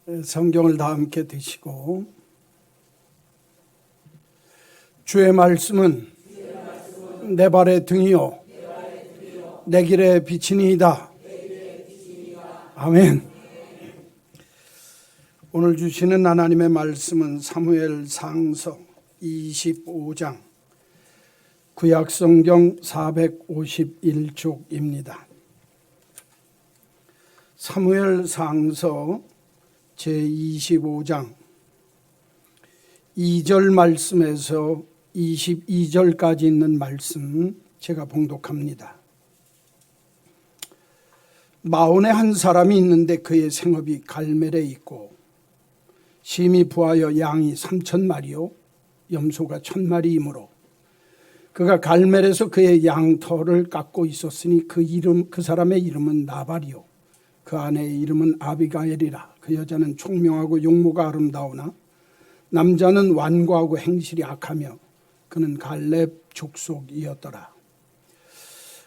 성경을 다 함께 드시고 주의 말씀은 내 발의 등이요 내 길의 빛이니이다. 아멘. 오늘 주시는 하나님의 말씀은 사무엘상서 25장 구약성경 451쪽입니다. 사무엘상서 제25장 2절 말씀에서 22절까지 있는 말씀 제가 봉독합니다. 마온에 한 사람이 있는데 그의 생업이 갈멜에 있고 심히 부하여 양이 3,000마리요 염소가 1,000마리이므로 그가 갈멜에서 그의 양털을 깎고 있었으니 그 사람의 이름은 나발이요 그 아내의 이름은 아비가엘이라. 그 여자는 총명하고 용모가 아름다우나 남자는 완고하고 행실이 악하며 그는 갈렙 족속이었더라.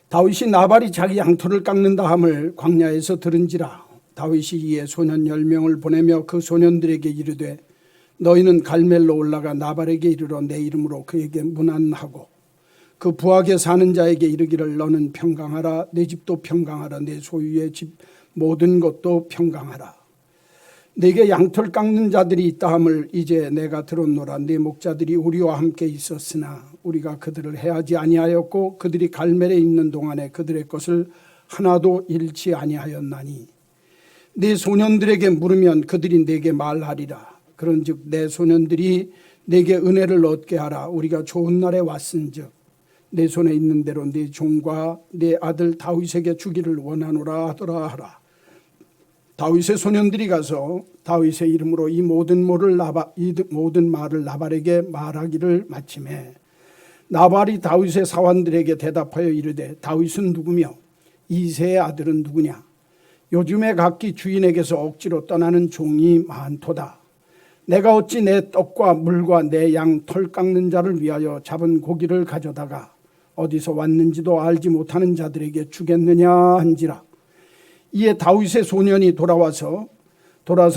다윗이 나발이 자기 양털을 깎는다 함을 광야에서 들은지라. 다윗이 이에 소년 10명을 보내며 그 소년들에게 이르되 너희는 갈멜로 올라가 나발에게 이르러 내 이름으로 그에게 문안하고 그 부하게 사는 자에게 이르기를 너는 평강하라. 내 집도 평강하라. 내 소유의 집 모든 것도 평강하라. 내게 양털 깎는 자들이 있다 함을 이제 내가 들었노라. 내 목자들이 우리와 함께 있었으나 우리가 그들을 해하지 아니하였고 그들이 갈멜에 있는 동안에 그들의 것을 하나도 잃지 아니하였나니 내 소년들에게 물으면 그들이 내게 말하리라. 그런즉 내 소년들이 내게 은혜를 얻게 하라. 우리가 좋은 날에 왔은즉 내 손에 있는 대로 내 종과 내 아들 다윗에게 주기를 원하노라 하더라 하라. 다윗의 소년들이 가서 다윗의 이름으로 이 모든 말을 나발에게 말하기를 마치매 나발이 다윗의 사환들에게 대답하여 이르되 다윗은 누구며 이새의 아들은 누구냐. 요즘에 각기 주인에게서 억지로 떠나는 종이 많도다. 내가 어찌 내 떡과 물과 내 양 털 깎는 자를 위하여 잡은 고기를 가져다가 어디서 왔는지도 알지 못하는 자들에게 주겠느냐 한지라. 이에 다윗의 소년이 돌아서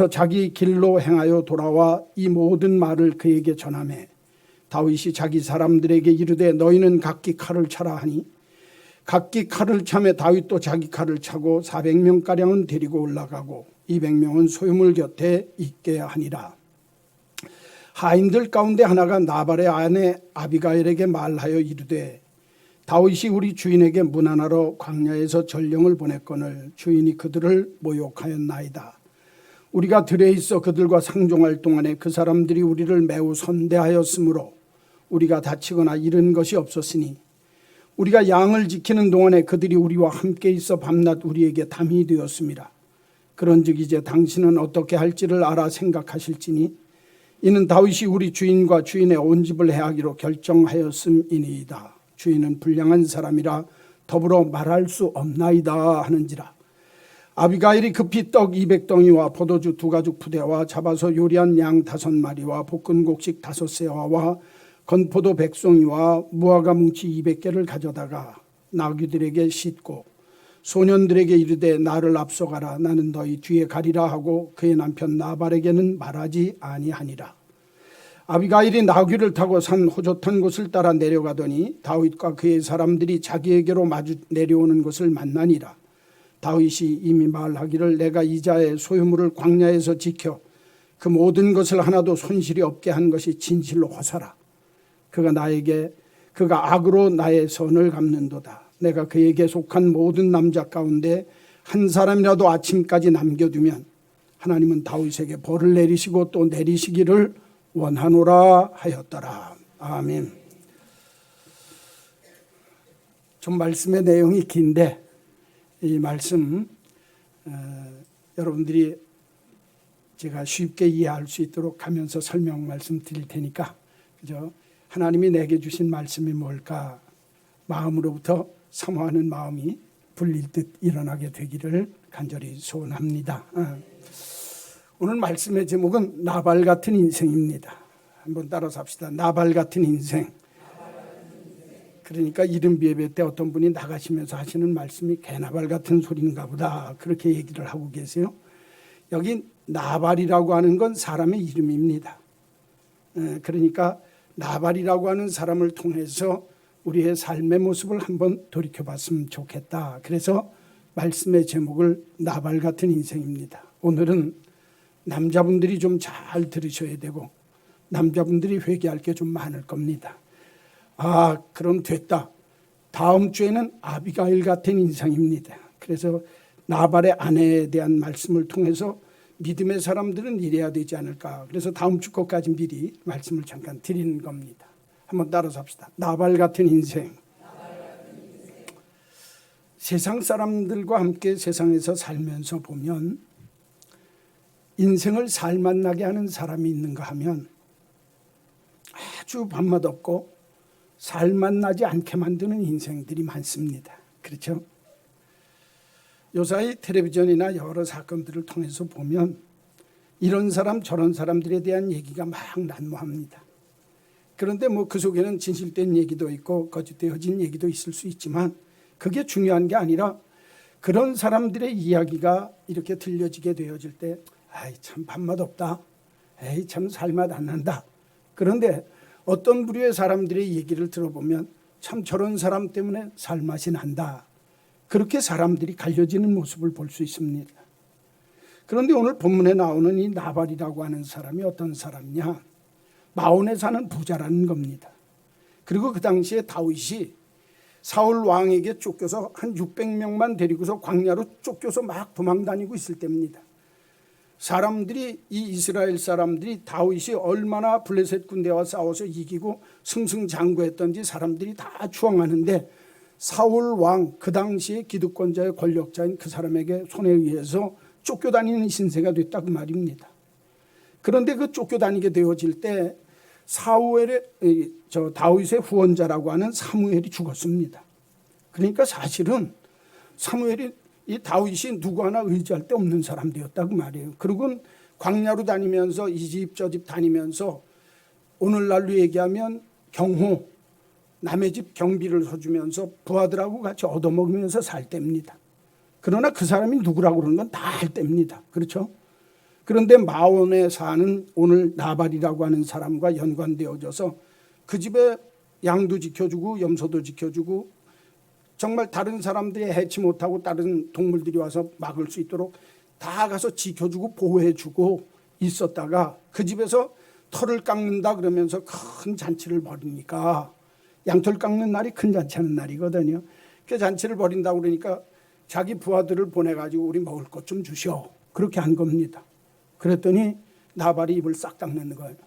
자기 길로 행하여 돌아와 이 모든 말을 그에게 전하매 다윗이 자기 사람들에게 이르되 너희는 각기 칼을 차라 하니 각기 칼을 차매 다윗도 자기 칼을 차고 400명가량은 데리고 올라가고 200명은 소유물 곁에 있게 하니라. 하인들 가운데 하나가 나발의 아내 아비가일에게 말하여 이르되 다윗이 우리 주인에게 문안하러 광야에서 전령을 보냈거늘 주인이 그들을 모욕하였나이다. 우리가 들에 있어 그들과 상종할 동안에 그 사람들이 우리를 매우 선대하였으므로 우리가 다치거나 잃은 것이 없었으니 우리가 양을 지키는 동안에 그들이 우리와 함께 있어 밤낮 우리에게 담이 되었습니다. 그런즉 이제 당신은 어떻게 할지를 알아 생각하실지니 이는 다윗이 우리 주인과 주인의 온 집을 해하기로 결정하였음이니이다. 주인은 불량한 사람이라 더불어 말할 수 없나이다 하는지라. 아비가일이 급히 떡 200덩이와 포도주 2가죽 푸대와 잡아서 요리한 양 5마리와 볶은 곡식 5세와와 건포도 100송이와 무화과 뭉치 200개를 가져다가 나귀들에게 싣고 소년들에게 이르되 나를 앞서가라. 나는 너희 뒤에 가리라 하고 그의 남편 나발에게는 말하지 아니하니라. 아비가일이 나귀를 타고 산 호젓한 곳을 따라 내려가더니 다윗과 그의 사람들이 자기에게로 마주 내려오는 것을 만나니라. 다윗이 이미 말하기를 내가 이자의 소유물을 광야에서 지켜 그 모든 것을 하나도 손실이 없게 한 것이 진실로 허사라. 그가 악으로 나의 선을 갚는도다. 내가 그에게 속한 모든 남자 가운데 한 사람이라도 아침까지 남겨두면 하나님은 다윗에게 벌을 내리시고 또 내리시기를 원하노라 하였더라. 아멘. 좀 말씀의 내용이 긴데 이 말씀 여러분들이 제가 쉽게 이해할 수 있도록 하면서 설명 말씀 드릴 테니까 그죠? 하나님이 내게 주신 말씀이 뭘까 마음으로부터 사모하는 마음이 불릴 듯 일어나게 되기를 간절히 소원합니다. 오늘 말씀의 제목은 나발 같은 인생입니다. 한번 따라서 합시다. 나발 같은 인생. 그러니까 이른비 예배 때 어떤 분이 나가시면서 하시는 말씀이 개나발 같은 소리인가 보다 그렇게 얘기를 하고 계세요. 여기 나발이라고 하는 건 사람의 이름입니다. 그러니까 나발이라고 하는 사람을 통해서 우리의 삶의 모습을 한번 돌이켜봤으면 좋겠다. 그래서 말씀의 제목을 나발 같은 인생입니다. 오늘은 남자분들이 좀 잘 들으셔야 되고 남자분들이 회개할 게 좀 많을 겁니다. 그럼 됐다. 다음 주에는 아비가일 같은 인생입니다. 그래서 나발의 아내에 대한 말씀을 통해서 믿음의 사람들은 이래야 되지 않을까. 그래서 다음 주 것까지 미리 말씀을 잠깐 드리는 겁니다. 한번 따라서 합시다. 나발 같은 인생. 세상 사람들과 함께 세상에서 살면서 보면 인생을 살맛나게 하는 사람이 있는가 하면 아주 밥맛 없고 살맛나지 않게 만드는 인생들이 많습니다. 그렇죠? 요사이 텔레비전이나 여러 사건들을 통해서 보면 이런 사람 저런 사람들에 대한 얘기가 막 난무합니다. 그런데 그 속에는 진실된 얘기도 있고 거짓되어진 얘기도 있을 수 있지만 그게 중요한 게 아니라 그런 사람들의 이야기가 이렇게 들려지게 되어질 때 참 밥맛 없다. 참 살맛 안 난다. 그런데 어떤 부류의 사람들의 얘기를 들어보면 참 저런 사람 때문에 살맛이 난다. 그렇게 사람들이 갈려지는 모습을 볼 수 있습니다. 그런데 오늘 본문에 나오는 이 나발이라고 하는 사람이 어떤 사람이냐? 마온에 사는 부자라는 겁니다. 그리고 그 당시에 다윗이 사울 왕에게 쫓겨서 한 600명만 데리고서 광야로 쫓겨서 막 도망다니고 있을 때입니다. 사람들이 이 이스라엘 사람들이 다윗이 얼마나 블레셋 군대와 싸워서 이기고 승승장구했던지 사람들이 다 추앙하는데 사울 왕 그 당시에 기득권자의 권력자인 그 사람에게 손에 의해서 쫓겨다니는 신세가 됐다 그 말입니다. 그런데 그 쫓겨다니게 되어질 때 다윗의 후원자라고 하는 사무엘이 죽었습니다. 그러니까 사실은 사무엘이 이 다윗이 누구 하나 의지할 데 없는 사람 되었다고 말이에요. 그리고 광야로 다니면서 이 집 저 집 다니면서 오늘날로 얘기하면 경호, 남의 집 경비를 서주면서 부하들하고 같이 얻어먹으면서 살 때입니다. 그러나 그 사람이 누구라고 그러는 건 다 알 때입니다. 그렇죠? 그런데 마온에 사는 오늘 나발이라고 하는 사람과 연관되어져서 그 집에 양도 지켜주고 염소도 지켜주고 정말 다른 사람들이 해치 못하고 다른 동물들이 와서 막을 수 있도록 다 가서 지켜주고 보호해주고 있었다가 그 집에서 털을 깎는다 그러면서 큰 잔치를 벌이니까 양털 깎는 날이 큰 잔치하는 날이거든요. 그 잔치를 벌인다고 그러니까 자기 부하들을 보내가지고 우리 먹을 것 좀 주시오. 그렇게 한 겁니다. 그랬더니 나발이 입을 싹 닦는 거예요.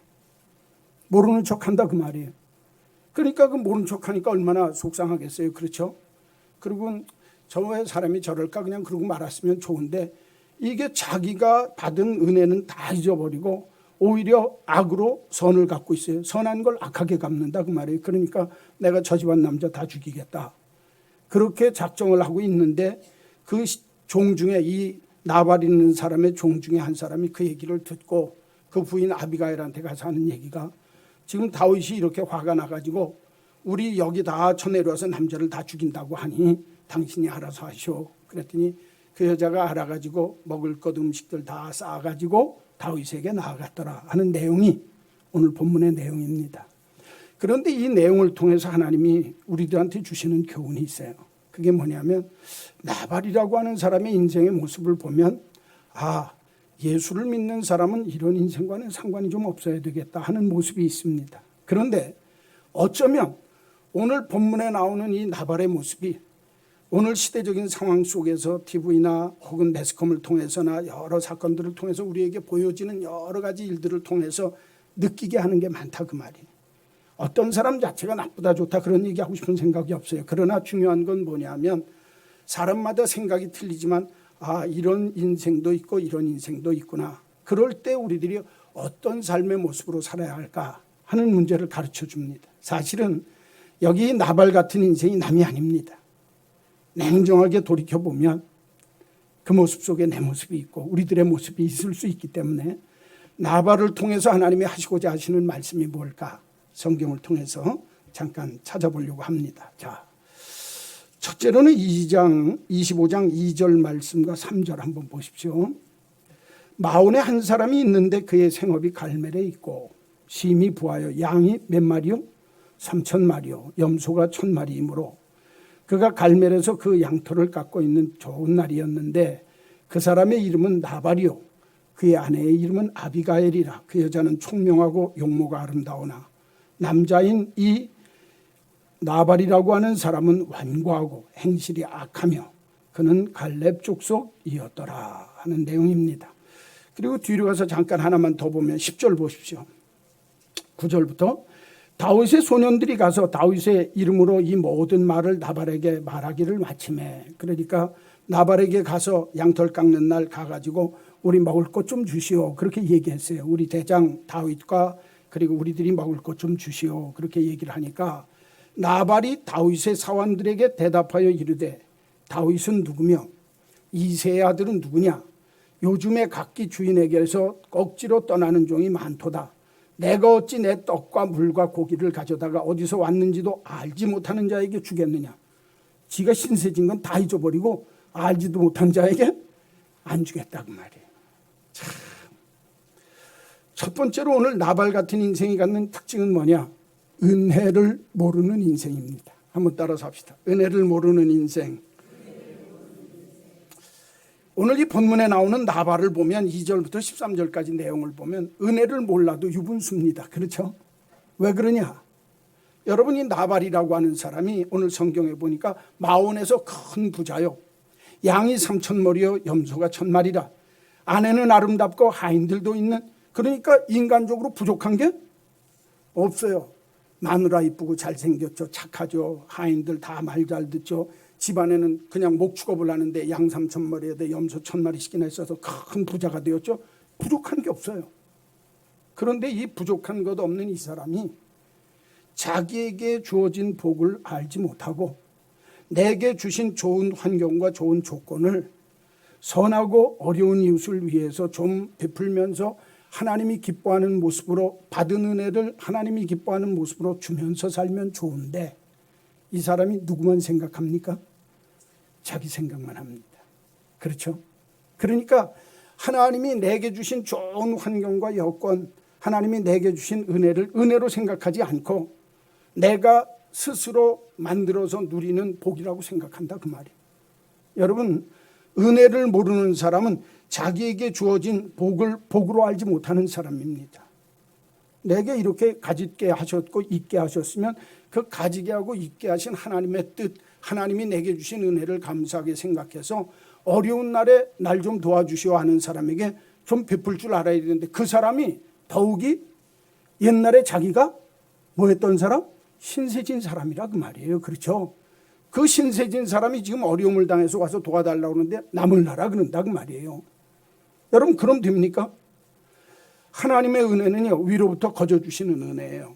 모르는 척한다 그 말이에요. 그러니까 그 모르는 척하니까 얼마나 속상하겠어요. 그렇죠? 그리고 저의 사람이 저럴까 그냥 그러고 말았으면 좋은데 이게 자기가 받은 은혜는 다 잊어버리고 오히려 악으로 선을 갚고 있어요. 선한 걸 악하게 갚는다 그 말이에요. 그러니까 내가 저 집안 남자 다 죽이겠다. 그렇게 작정을 하고 있는데 그 종 중에 이 나발 있는 사람의 종 중에 한 사람이 그 얘기를 듣고 그 부인 아비가일한테 가서 하는 얘기가 지금 다윗이 이렇게 화가 나가지고 우리 여기 다 쳐내려와서 남자를 다 죽인다고 하니 당신이 알아서 하시오. 그랬더니 그 여자가 알아가지고 먹을 것 음식들 다 쌓아가지고 다윗에게 나아갔더라 하는 내용이 오늘 본문의 내용입니다. 그런데 이 내용을 통해서 하나님이 우리들한테 주시는 교훈이 있어요. 그게 뭐냐면 나발이라고 하는 사람의 인생의 모습을 보면 예수를 믿는 사람은 이런 인생과는 상관이 좀 없어야 되겠다 하는 모습이 있습니다. 그런데 어쩌면 오늘 본문에 나오는 이 나발의 모습이 오늘 시대적인 상황 속에서 TV나 혹은 매스컴을 통해서나 여러 사건들을 통해서 우리에게 보여지는 여러 가지 일들을 통해서 느끼게 하는 게 많다 그 말이에요. 어떤 사람 자체가 나쁘다 좋다 그런 얘기하고 싶은 생각이 없어요. 그러나 중요한 건 뭐냐면 사람마다 생각이 틀리지만 이런 인생도 있고 이런 인생도 있구나. 그럴 때 우리들이 어떤 삶의 모습으로 살아야 할까 하는 문제를 가르쳐 줍니다. 사실은 여기 나발 같은 인생이 남이 아닙니다. 냉정하게 돌이켜보면 그 모습 속에 내 모습이 있고 우리들의 모습이 있을 수 있기 때문에 나발을 통해서 하나님이 하시고자 하시는 말씀이 뭘까? 성경을 통해서 잠깐 찾아보려고 합니다. 자, 첫째로는 25장 2절 말씀과 3절 한번 보십시오. 마온에 한 사람이 있는데 그의 생업이 갈멜에 있고 심히 부하여 양이 몇 마리요? 3,000마리요 염소가 1,000마리이므로 그가 갈멜에서 그 양털을 깎고 있는 좋은 날이었는데 그 사람의 이름은 나발이요 그의 아내의 이름은 아비가엘이라. 그 여자는 총명하고 용모가 아름다우나 남자인 이 나발이라고 하는 사람은 완고하고 행실이 악하며 그는 갈렙 족속이었더라 하는 내용입니다. 그리고 뒤로 가서 잠깐 하나만 더 보면 10절 보십시오. 9절부터 다윗의 소년들이 가서 다윗의 이름으로 이 모든 말을 나발에게 말하기를 마침에, 그러니까 나발에게 가서 양털 깎는 날 가가지고 우리 먹을 것 좀 주시오 그렇게 얘기했어요. 우리 대장 다윗과 그리고 우리들이 먹을 것 좀 주시오 그렇게 얘기를 하니까 나발이 다윗의 사원들에게 대답하여 이르되 다윗은 누구며 이새의 아들은 누구냐? 요즘에 각기 주인에게서 억지로 떠나는 종이 많도다. 내가 어찌 내 떡과 물과 고기를 가져다가 어디서 왔는지도 알지 못하는 자에게 주겠느냐? 지가 신세진 건 다 잊어버리고 알지도 못한 자에게 안 주겠다 그 말이에요. 참. 첫 번째로 오늘 나발 같은 인생이 갖는 특징은 뭐냐? 은혜를 모르는 인생입니다. 한번 따라서 합시다. 은혜를 모르는 인생. 오늘 이 본문에 나오는 나발을 보면 2절부터 13절까지 내용을 보면 은혜를 몰라도 유분수입니다. 그렇죠? 왜 그러냐? 여러분 이 나발이라고 하는 사람이 오늘 성경에 보니까 마온에서 큰 부자요. 양이 3,000마리요 염소가 1,000마리라. 아내는 아름답고 하인들도 있는, 그러니까 인간적으로 부족한 게 없어요. 마누라 이쁘고 잘생겼죠. 착하죠. 하인들 다 말 잘 듣죠. 집안에는 그냥 목축업을 하는데 양 3,000마리에 염소 1,000마리씩이나 있어서 큰 부자가 되었죠. 부족한 게 없어요. 그런데 이 부족한 것 없는 이 사람이 자기에게 주어진 복을 알지 못하고 내게 주신 좋은 환경과 좋은 조건을 선하고 어려운 이웃을 위해서 좀 베풀면서 하나님이 기뻐하는 모습으로, 받은 은혜를 하나님이 기뻐하는 모습으로 주면서 살면 좋은데 이 사람이 누구만 생각합니까? 자기 생각만 합니다. 그렇죠? 그러니까 하나님이 내게 주신 좋은 환경과 여건, 하나님이 내게 주신 은혜를 은혜로 생각하지 않고 내가 스스로 만들어서 누리는 복이라고 생각한다 그 말이에요. 여러분 은혜를 모르는 사람은 자기에게 주어진 복을 복으로 알지 못하는 사람입니다. 내게 이렇게 가지게 하셨고 있게 하셨으면 그 가지게 하고 있게 하신 하나님의 뜻, 하나님이 내게 주신 은혜를 감사하게 생각해서 어려운 날에 날 좀 도와주시오 하는 사람에게 좀 베풀 줄 알아야 되는데 그 사람이 더욱이 옛날에 자기가 뭐 했던 사람? 신세진 사람이라 그 말이에요. 그렇죠? 그 신세진 사람이 지금 어려움을 당해서 와서 도와달라고 하는데 남을 나라 그런다 그 말이에요. 여러분 그럼 됩니까? 하나님의 은혜는요 위로부터 거저주시는 은혜예요.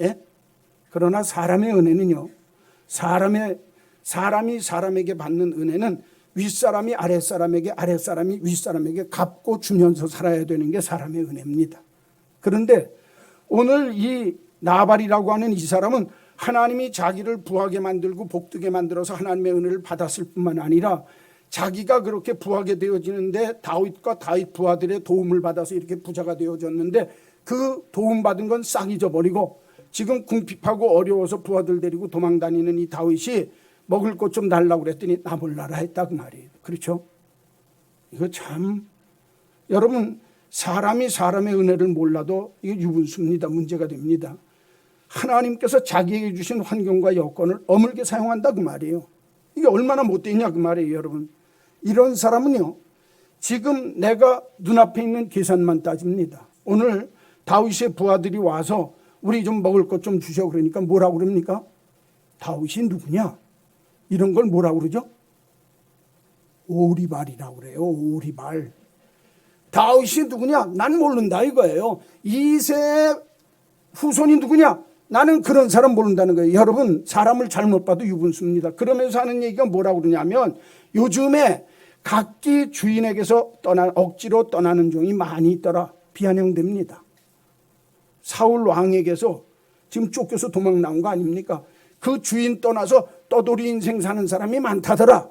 예? 그러나 사람의 은혜는요 사람이 사람에게 받는 은혜는 윗사람이 아랫사람에게, 아랫사람이 윗사람에게 갚고 주면서 살아야 되는 게 사람의 은혜입니다. 그런데 오늘 이 나발이라고 하는 이 사람은 하나님이 자기를 부하게 만들고 복되게 만들어서 하나님의 은혜를 받았을 뿐만 아니라 자기가 그렇게 부하게 되어지는데 다윗과 다윗 부하들의 도움을 받아서 이렇게 부자가 되어졌는데 그 도움받은 건 싹 잊어버리고 지금 궁핍하고 어려워서 부하들 데리고 도망다니는 이 다윗이 먹을 것 좀 달라고 그랬더니 나 몰라라 했다 그 말이에요. 그렇죠? 이거 참 여러분 사람이 사람의 은혜를 몰라도 이거 유분수입니다. 문제가 됩니다. 하나님께서 자기에게 주신 환경과 여건을 어물게 사용한다 그 말이에요. 이게 얼마나 못되냐 그 말이에요. 여러분 이런 사람은요 지금 내가 눈앞에 있는 계산만 따집니다. 오늘 다윗의 부하들이 와서 우리 좀 먹을 것 좀 주셔 그러니까 뭐라고 그럽니까? 다윗이 누구냐? 이런 걸 뭐라고 그러죠? 오리발이라고 그래요. 오리발. 다윗이 누구냐? 난 모른다 이거예요. 이새의 후손이 누구냐? 나는 그런 사람 모른다는 거예요. 여러분 사람을 잘못 봐도 유분수입니다. 그러면서 하는 얘기가 뭐라고 그러냐면 요즘에 각기 주인에게서 억지로 떠나는 종이 많이 있더라. 비아냥됩니다. 사울 왕에게서 지금 쫓겨서 도망 나온 거 아닙니까? 그 주인 떠나서 떠돌이 인생 사는 사람이 많다더라.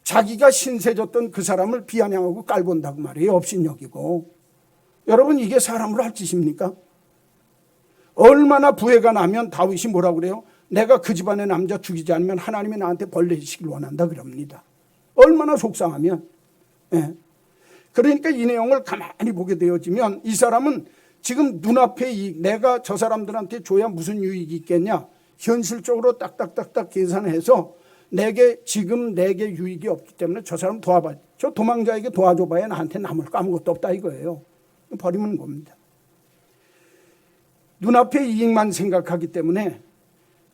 자기가 신세졌던 그 사람을 비아냥하고 깔본다고 말이에요. 업신여기고. 여러분, 이게 사람으로 할 짓입니까? 얼마나 부해가 나면 다윗이 뭐라고 그래요? 내가 그 집안의 남자 죽이지 않으면 하나님이 나한테 벌 내리시길 원한다 그럽니다. 얼마나 속상하면. 예. 그러니까 이 내용을 가만히 보게 되어지면 이 사람은 지금 눈앞에 내가 저 사람들한테 줘야 무슨 유익이 있겠냐, 현실적으로 딱딱딱딱 계산해서 내게 유익이 없기 때문에 저 사람 도와봐, 저 도망자에게 도와줘봐야 나한테 남을 거 아무것도 없다 이거예요. 버리면 겁니다. 눈앞의 이익만 생각하기 때문에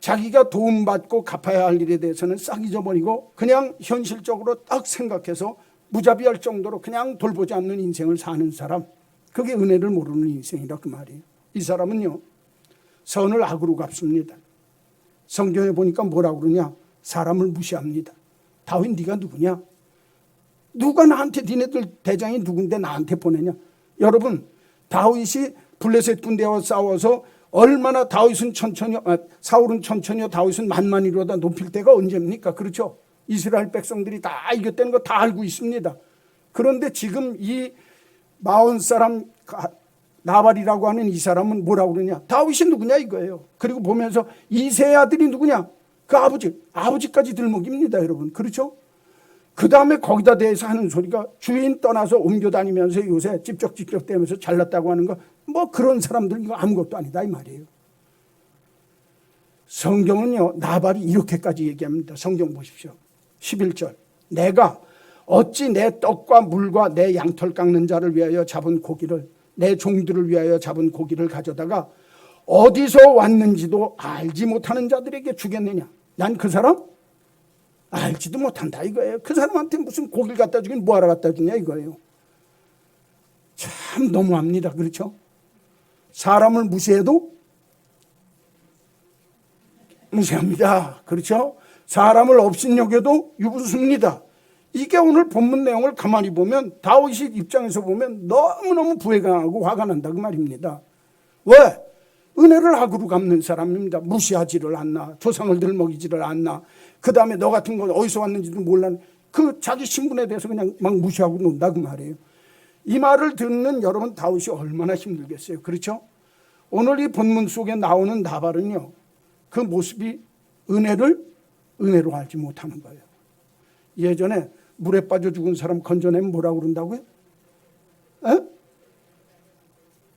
자기가 도움받고 갚아야 할 일에 대해서는 싹 잊어버리고 그냥 현실적으로 딱 생각해서 무자비할 정도로 그냥 돌보지 않는 인생을 사는 사람, 그게 은혜를 모르는 인생이라 그 말이에요. 이 사람은요, 선을 악으로 갚습니다. 성경에 보니까 뭐라고 그러냐, 사람을 무시합니다. 다윗 네가 누구냐? 누가 나한테, 니네들 대장이 누군데 나한테 보내냐? 여러분, 다윗이 블레셋 군대와 싸워서 얼마나 사울은 천천히요 다윗은 만만이로다 높일 때가 언제입니까? 그렇죠? 이스라엘 백성들이 다 이겼다는 거 다 알고 있습니다. 그런데 지금 이 마온 사람 나발이라고 하는 이 사람은 뭐라고 그러냐, 다윗이 누구냐 이거예요. 그리고 보면서 이새의 아들이 누구냐, 그 아버지까지 들먹입니다 여러분. 그렇죠? 그 다음에 거기다 대해서 하는 소리가 주인 떠나서 옮겨 다니면서 요새 찝쩍찝쩍 대면서 잘났다고 하는 거, 뭐 그런 사람들 이거 아무것도 아니다 이 말이에요. 성경은요, 나발이 이렇게까지 얘기합니다. 성경 보십시오. 11절. 내가 어찌 내 떡과 물과 내 양털 깎는 자를 위하여 잡은 고기를, 내 종들을 위하여 잡은 고기를 가져다가 어디서 왔는지도 알지 못하는 자들에게 주겠느냐. 난 그 사람 알지도 못한다 이거예요. 그 사람한테 무슨 고기를 갖다 주긴 뭐하러 갖다 주냐 이거예요. 참 너무합니다. 그렇죠? 사람을 무시해도 무시합니다. 그렇죠? 사람을 업신여겨도 유부수입니다. 이게 오늘 본문 내용을 가만히 보면 다윗의 입장에서 보면 너무너무 부해강하고 화가 난다 그 말입니다. 왜? 은혜를 악으로 갚는 사람입니다. 무시하지를 않나, 조상을 들먹이지를 않나, 그 다음에 너 같은 건 어디서 왔는지도 몰라, 그 자기 신분에 대해서 그냥 막 무시하고 논다 그 말이에요. 이 말을 듣는 여러분, 다윗이 얼마나 힘들겠어요. 그렇죠? 오늘 이 본문 속에 나오는 나발은요, 그 모습이 은혜로 알지 못하는 거예요. 예전에 물에 빠져 죽은 사람 건져내면 뭐라고 그런다고요?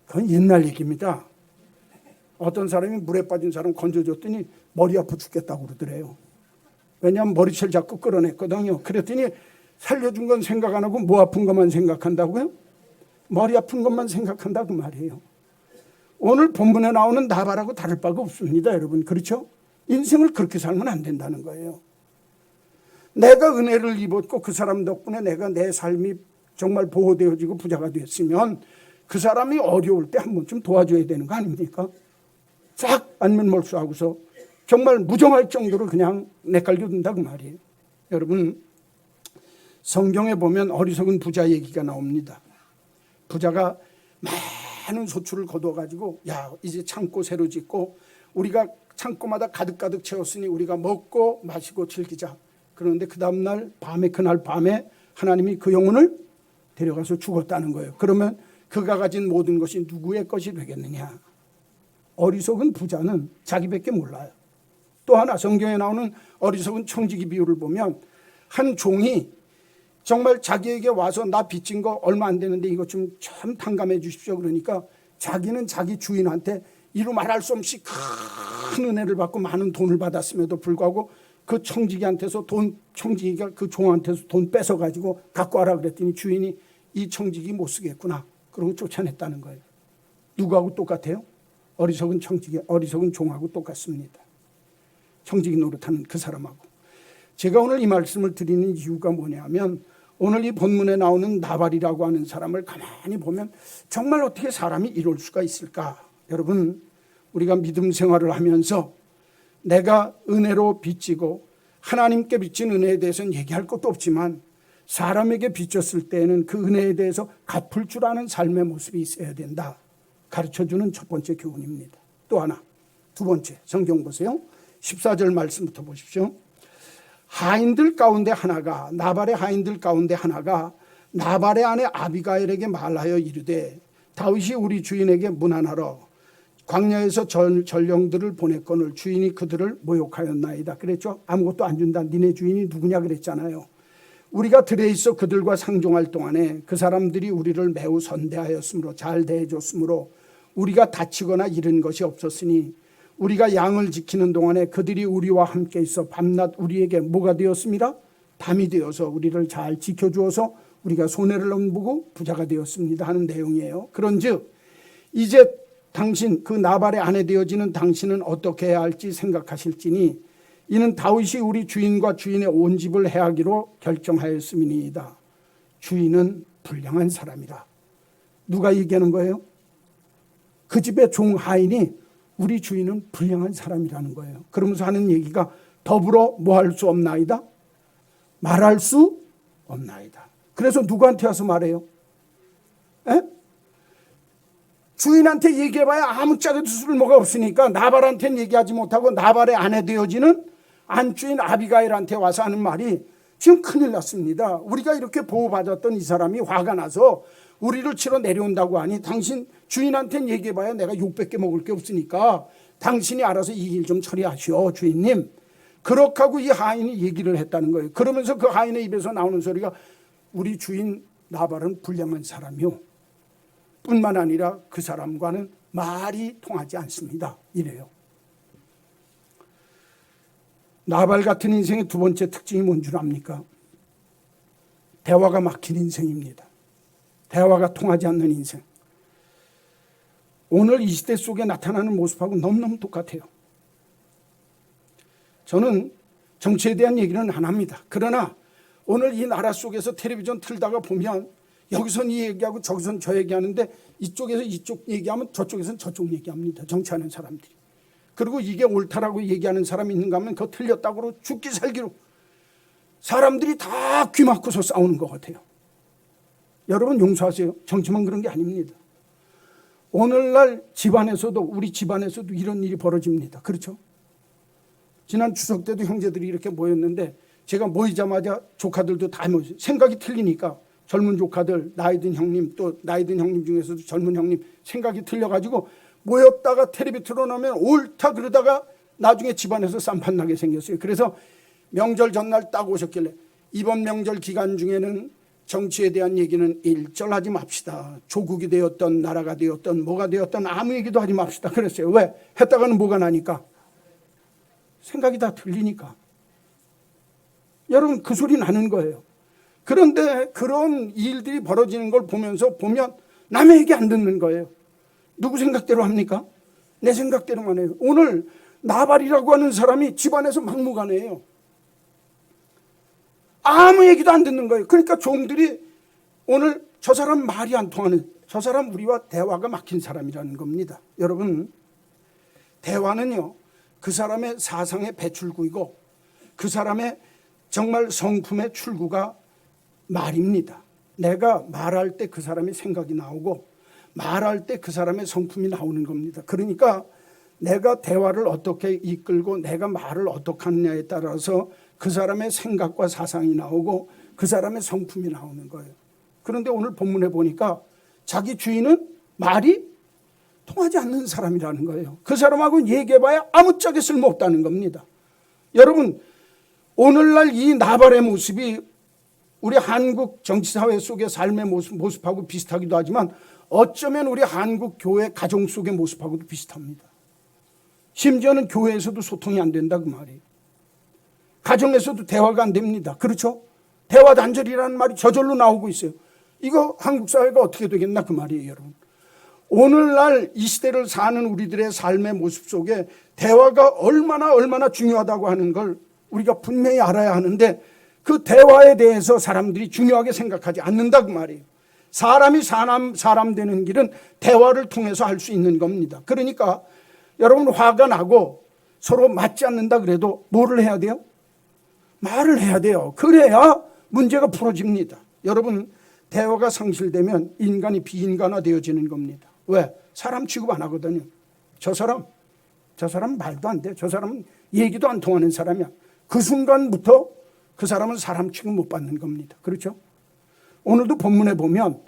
그건 옛날 얘기입니다. 어떤 사람이 물에 빠진 사람 건져줬더니 머리 아파 죽겠다고 그러더래요. 왜냐하면 머리채를 자꾸 끌어냈거든요. 그랬더니 살려준 건 생각 안 하고 뭐 아픈 것만 생각한다고요? 머리 아픈 것만 생각한다고 말이에요. 오늘 본문에 나오는 나발하고 다를 바가 없습니다 여러분. 그렇죠? 인생을 그렇게 살면 안 된다는 거예요. 내가 은혜를 입었고 그 사람 덕분에 내가 내 삶이 정말 보호되어지고 부자가 됐으면 그 사람이 어려울 때 한 번쯤 도와줘야 되는 거 아닙니까? 싹 안면 몰수하고서 정말 무정할 정도로 그냥 내깔겨둔다 그 말이에요. 여러분, 성경에 보면 어리석은 부자 얘기가 나옵니다. 부자가 많은 소출을 거둬가지고 야 이제 창고 새로 짓고 우리가 창고마다 가득가득 채웠으니 우리가 먹고 마시고 즐기자. 그런데 그 다음날 그날 밤에 하나님이 그 영혼을 데려가서 죽었다는 거예요. 그러면 그가 가진 모든 것이 누구의 것이 되겠느냐. 어리석은 부자는 자기밖에 몰라요. 또 하나 성경에 나오는 어리석은 청지기 비유를 보면 한 종이 정말 자기에게 와서 나 빚진 거 얼마 안 되는데 이것 좀 참 탕감해 주십시오. 그러니까 자기는 자기 주인한테 이루 말할 수 없이 큰 은혜를 받고 많은 돈을 받았음에도 불구하고 그 청지기한테서 청지기가 그 종한테서 돈 뺏어가지고 갖고 와라 그랬더니 주인이 이 청지기 못 쓰겠구나. 그러고 쫓아냈다는 거예요. 누구하고 똑같아요? 어리석은 종하고 똑같습니다. 청지기 노릇하는 그 사람하고. 제가 오늘 이 말씀을 드리는 이유가 뭐냐면 오늘 이 본문에 나오는 나발이라고 하는 사람을 가만히 보면 정말 어떻게 사람이 이럴 수가 있을까? 여러분, 우리가 믿음 생활을 하면서 내가 은혜로 빚지고 하나님께 빚진 은혜에 대해서는 얘기할 것도 없지만 사람에게 빚졌을 때에는 그 은혜에 대해서 갚을 줄 아는 삶의 모습이 있어야 된다. 가르쳐주는 첫 번째 교훈입니다. 또 하나, 두 번째, 성경 보세요. 14절 말씀부터 보십시오. 하인들 가운데 하나가, 나발의 하인들 가운데 하나가 나발의 아내 아비가일에게 말하여 이르되 다윗이 우리 주인에게 문안하러 광야에서 전령들을 보냈거늘 주인이 그들을 모욕하였나이다. 그랬죠. 아무것도 안 준다. 니네 주인이 누구냐 그랬잖아요. 우리가 들에 있어 그들과 상종할 동안에 그 사람들이 우리를 매우 선대하였으므로, 잘 대해줬으므로 우리가 다치거나 잃은 것이 없었으니 우리가 양을 지키는 동안에 그들이 우리와 함께 있어 밤낮 우리에게 뭐가 되었습니다? 담이 되어서 우리를 잘 지켜주어서 우리가 손해를 넘보고 부자가 되었습니다 하는 내용이에요. 그런즉 이제 당신, 그 나발의 아내 되어지는 당신은 어떻게 해야 할지 생각하실지니 이는 다윗이 우리 주인과 주인의 온 집을 해하기로 결정하였음이니이다. 주인은 불량한 사람이라. 누가 얘기하는 거예요? 그 집의 종 하인이 우리 주인은 불량한 사람이라는 거예요. 그러면서 하는 얘기가 더불어 뭐 할 수 없나이다? 말할 수 없나이다. 그래서 누구한테 와서 말해요? 에? 주인한테 얘기해봐야 아무짝에도 쓸모가 없으니까 나발한테는 얘기하지 못하고 나발의 아내 되어지는 안주인 아비가일한테 와서 하는 말이 지금 큰일 났습니다. 우리가 이렇게 보호받았던 이 사람이 화가 나서 우리를 치러 내려온다고 하니 당신 주인한테는 얘기해봐야 내가 욕밖에 먹을 게 없으니까 당신이 알아서 이 일 좀 처리하시오 주인님. 그렇게 하고 이 하인이 얘기를 했다는 거예요. 그러면서 그 하인의 입에서 나오는 소리가 우리 주인 나발은 불량한 사람이요, 뿐만 아니라 그 사람과는 말이 통하지 않습니다. 이래요. 나발 같은 인생의 두 번째 특징이 뭔 줄 압니까? 대화가 막힌 인생입니다. 대화가 통하지 않는 인생. 오늘 이 시대 속에 나타나는 모습하고 너무너무 똑같아요. 저는 정치에 대한 얘기는 안 합니다. 그러나 오늘 이 나라 속에서 텔레비전 틀다가 보면 여기선 이 얘기하고 저기선 저 얘기하는데 이쪽에서 이쪽 얘기하면 저쪽에서는 저쪽 얘기합니다. 정치하는 사람들이. 그리고 이게 옳다라고 얘기하는 사람이 있는가 하면 그거 틀렸다고 죽기 살기로 사람들이 다 귀 막고서 싸우는 것 같아요. 여러분 용서하세요. 정치만 그런 게 아닙니다. 오늘날 집안에서도, 우리 집안에서도 이런 일이 벌어집니다. 그렇죠? 지난 추석 때도 형제들이 이렇게 모였는데 제가 모이자마자 조카들도 다 모였어요. 생각이 틀리니까 젊은 조카들, 나이 든 형님, 또 나이 든 형님 중에서도 젊은 형님 생각이 틀려가지고 모였다가 텔레비 틀어놓으면 옳다 그러다가 나중에 집안에서 쌈판 나게 생겼어요. 그래서 명절 전날 딱 오셨길래 이번 명절 기간 중에는 정치에 대한 얘기는 일절하지 맙시다. 조국이 되었던 나라가 되었던 뭐가 되었던 아무 얘기도 하지 맙시다. 그랬어요. 왜? 했다가는 뭐가 나니까? 생각이 다 틀리니까. 여러분 그 소리 나는 거예요. 그런데 그런 일들이 벌어지는 걸 보면 남의 얘기 안 듣는 거예요. 누구 생각대로 합니까? 내 생각대로만 해요. 오늘 나발이라고 하는 사람이 집안에서 막무가내예요. 아무 얘기도 안 듣는 거예요. 그러니까 종들이 오늘 저 사람 말이 안 통하는, 저 사람 우리와 대화가 막힌 사람이라는 겁니다. 여러분 대화는요 그 사람의 사상의 배출구이고 그 사람의 정말 성품의 출구가 말입니다. 내가 말할 때 그 사람의 생각이 나오고 말할 때 그 사람의 성품이 나오는 겁니다. 그러니까 내가 대화를 어떻게 이끌고 내가 말을 어떻게 하느냐에 따라서 그 사람의 생각과 사상이 나오고 그 사람의 성품이 나오는 거예요. 그런데 오늘 본문에 보니까 자기 주인은 말이 통하지 않는 사람이라는 거예요. 그 사람하고는 얘기해봐야 아무짝에 쓸모없다는 겁니다. 여러분 오늘날 이 나발의 모습이 우리 한국 정치사회 속의 삶의 모습하고 비슷하기도 하지만 어쩌면 우리 한국 교회 가정 속의 모습하고도 비슷합니다. 심지어는 교회에서도 소통이 안 된다 그 말이에요. 가정에서도 대화가 안 됩니다. 그렇죠? 대화 단절이라는 말이 저절로 나오고 있어요. 이거 한국 사회가 어떻게 되겠나 그 말이에요. 여러분 오늘날 이 시대를 사는 우리들의 삶의 모습 속에 대화가 얼마나 중요하다고 하는 걸 우리가 분명히 알아야 하는데 그 대화에 대해서 사람들이 중요하게 생각하지 않는다 그 말이에요. 사람이 사람 되는 길은 대화를 통해서 할 수 있는 겁니다. 그러니까 여러분 화가 나고 서로 맞지 않는다 그래도 뭐를 해야 돼요? 말을 해야 돼요. 그래야 문제가 풀어집니다. 여러분 대화가 상실되면 인간이 비인간화 되어지는 겁니다. 왜? 사람 취급 안 하거든요. 저 사람 말도 안 돼. 저 사람은 얘기도 안 통하는 사람이야. 그 순간부터 그 사람은 사람 취급 못 받는 겁니다. 그렇죠? 오늘도 본문에 보면